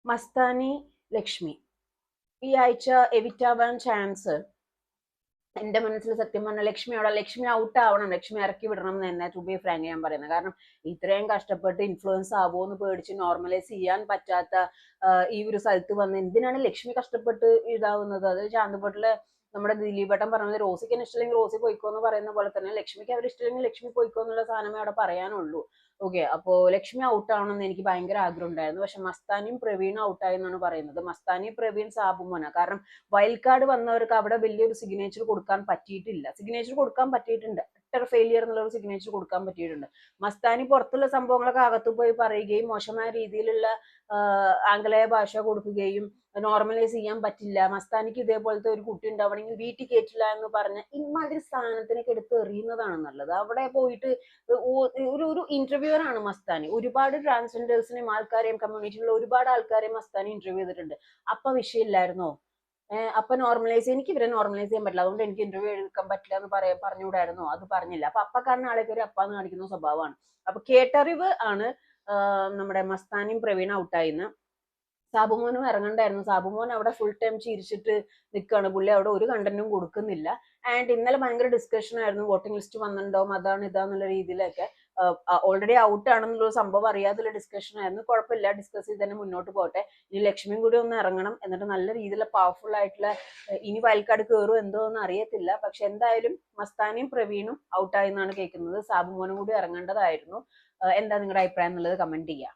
മസ്താനി ലക്ഷ്മി ഈ ആഴ്ച എവിറ്റ് ആവാൻ ചാൻസ് എന്റെ മനസ്സിൽ സത്യം പറഞ്ഞാൽ ലക്ഷ്മി ഔട്ട് ആവണം, ലക്ഷ്മി ഇറക്കി വിടണം എന്ന് തന്നെ ടു ബി ഫ്രാങ്ക് ഞാൻ പറയുന്നത്. കാരണം ഇത്രയും കഷ്ടപ്പെട്ട് ഇൻഫ്ലുവൻസ് ആവുമോ എന്ന് പേടിച്ച് നോർമലൈസ് ചെയ്യാൻ പറ്റാത്ത ഈ ഒരു സ്ഥലത്ത് വന്ന് എന്തിനാണ് ലക്ഷ്മി കഷ്ടപ്പെട്ട് ഇതാവുന്നത്? അത് ചാന്തുപൊട്ടില് നമ്മുടെ ദിലീപേട്ടൻ പറഞ്ഞത് റോസിക്ക് ഇഷ്ടമില്ലെങ്കിൽ റോസി പോയിക്കോ എന്ന് പറയുന്ന പോലെ തന്നെ ലക്ഷ്മിക്ക് അവർ ഇഷ്ടമില്ലെങ്കിൽ ലക്ഷ്മി പോയിക്കോ എന്നുള്ള സാധനമേ അവിടെ പറയാനുള്ളൂ. ഓക്കെ, അപ്പോ ലക്ഷ്മി ഔട്ട് ആവണമെന്ന് എനിക്ക് ഭയങ്കര ആഗ്രഹം ഉണ്ടായിരുന്നു. പക്ഷെ മസ്താനിയും പ്രവീണും ഔട്ടായി എന്നാണ് പറയുന്നത്. മസ്താനി, പ്രവീൺ, സാബുമോന. കാരണം വൈൽഡ് കാർഡ് വന്നവർക്ക് അവിടെ വലിയൊരു സിഗ്നേച്ചർ കൊടുക്കാൻ പറ്റിയിട്ടില്ല. സിഗ്നേച്ചർ കൊടുക്കാൻ പറ്റിയിട്ടുണ്ട്, അറ്റർ ഫെയിലിയർ എന്നുള്ള ഒരു സിഗ്നേച്ചർ കൊടുക്കാൻ പറ്റിയിട്ടുണ്ട്. മസ്താനി പുറത്തുള്ള സംഭവങ്ങളൊക്കെ അകത്തു പോയി പറയുകയും മോശമായ രീതിയിലുള്ള ആംഗലേയ ഭാഷ കൊടുക്കുകയും നോർമലൈസ് ചെയ്യാൻ പറ്റില്ല, മസ്താനിക്ക് ഇതേപോലത്തെ ഒരു കുട്ടി ഉണ്ടാവണമെങ്കിൽ വീട്ടിൽ കയറ്റില്ല എന്ന് പറഞ്ഞ ഇമാതിരി സ്ഥാനത്തിനൊക്കെ എടുത്ത് എറിയുന്നതാണ് നല്ലത്. അവിടെ പോയിട്ട് ഒരു ഇന്റർവ്യൂവർ ആണ് മസ്താനി. ഒരുപാട് ട്രാൻസ്ജെൻഡേഴ്സിനെയും ആൾക്കാരെയും കമ്മ്യൂണിറ്റിയിലുള്ള ഒരുപാട് ആൾക്കാരെയും മസ്താനി ഇന്റർവ്യൂ ചെയ്തിട്ടുണ്ട്. അപ്പൊ വിഷയമില്ലായിരുന്നോ? അപ്പൊ നോർമലൈസ്, എനിക്ക് ഇവരെ നോർമലൈസ് ചെയ്യാൻ പറ്റില്ല, അതുകൊണ്ട് എനിക്ക് ഇന്റർവ്യൂ എടുക്കാൻ പറ്റില്ല എന്ന് പറഞ്ഞുകൂടായിരുന്നോ? അത് പറഞ്ഞില്ല. അപ്പൊ അപ്പക്കാരൻ ആളെ കയറി അപ്പാന്ന് കാണിക്കുന്ന സ്വഭാവമാണ്. അപ്പൊ കേട്ടറിവ് ആണ് നമ്മുടെ മസ്താനിയും പ്രവീൺ ഔട്ടായിന്ന്. സാബുമോനും ഇറങ്ങണ്ടായിരുന്നു. സാബുമോൻ അവിടെ ഫുൾ ടൈം ചിരിച്ചിട്ട് നിൽക്കുകയാണ്. പുള്ളി അവിടെ ഒരു കണ്ടന്റും കൊടുക്കുന്നില്ല. ആൻഡ് ഇന്നലെ ഭയങ്കര ഡിസ്കഷൻ ആയിരുന്നു, വോട്ടിംഗ് ലിസ്റ്റ് വന്നിട്ടുണ്ടാവും അതാണ് ഇതാന്നുള്ള രീതിയിലൊക്കെ. ഓൾറെഡി ഔട്ട് ആണെന്നുള്ള സംഭവം അറിയാതുള്ള ഡിസ്കഷൻ ആയിരുന്നു. കുഴപ്പമില്ല, ഡിസ്കസ് ചെയ്ത് തന്നെ മുന്നോട്ട് പോട്ടെ. ഇനി ലക്ഷ്മിയും കൂടി ഒന്ന് ഇറങ്ങണം, എന്നിട്ട് നല്ല രീതിയിലുള്ള പവർഫുൾ ആയിട്ടുള്ള ഇനി വയൽക്കാട് കയറും എന്തോ എന്ന് അറിയത്തില്ല. പക്ഷെ എന്തായാലും മസ്താനിയും പ്രവീണും ഔട്ടായി എന്നാണ് കേൾക്കുന്നത്. സാബുമോനും കൂടി ഇറങ്ങേണ്ടതായിരുന്നു. എന്താ നിങ്ങളുടെ അഭിപ്രായം എന്നുള്ളത് കമന്റ് ചെയ്യാം.